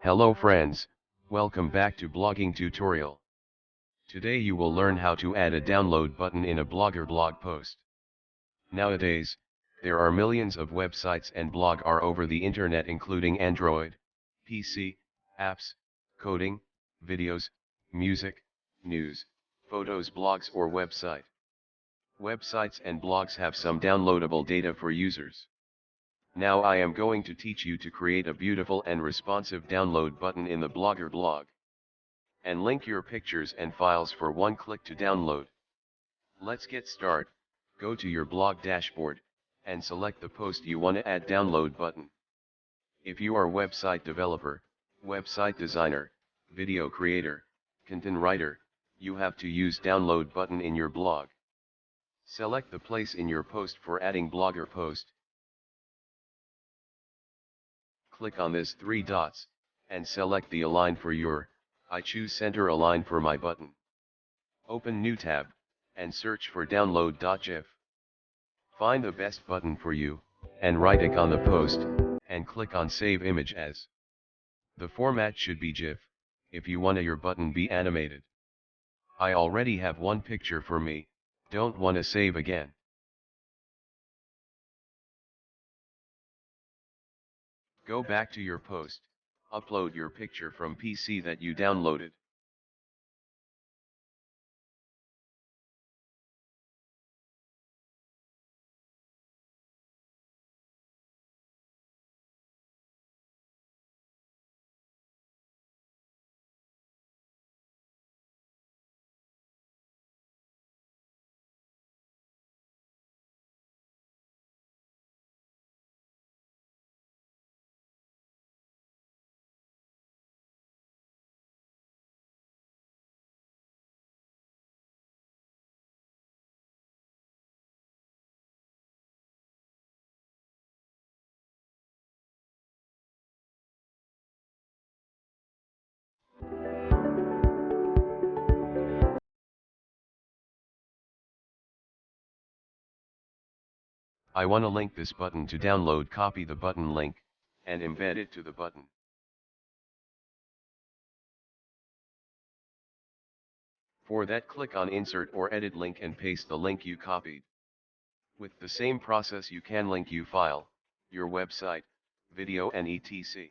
Hello friends, welcome back to blogging tutorial. Today you will learn how to add a download button in a Blogger blog post. Nowadays, there are millions of websites and blog are over the internet including Android, PC, apps, coding, videos, music, news, photos, blogs or website. Websites and blogs have some downloadable data for users. Now I am going to teach you to create a beautiful and responsive download button in the Blogger blog. And link your pictures and files for one click to download. Let's get started. Go to your blog dashboard, and select the post you want to add download button. If you are website developer, website designer, video creator, content writer, you have to use download button in your blog. Select the place in your post for adding Blogger post. Click on this three dots, and select the align for your, I choose center align for my button. Open new tab, and search for download.gif. Find the best button for you, and right click on the post, and click on save image as. The format should be GIF, if you want your button be animated. I already have one picture for me, don't want to save again. Go back to your post, upload your picture from PC that you downloaded. I want to link this button to download. Copy the button link, and embed it to the button. For that, click on Insert or Edit Link and paste the link you copied. With the same process you can link your file, your website, video and etc.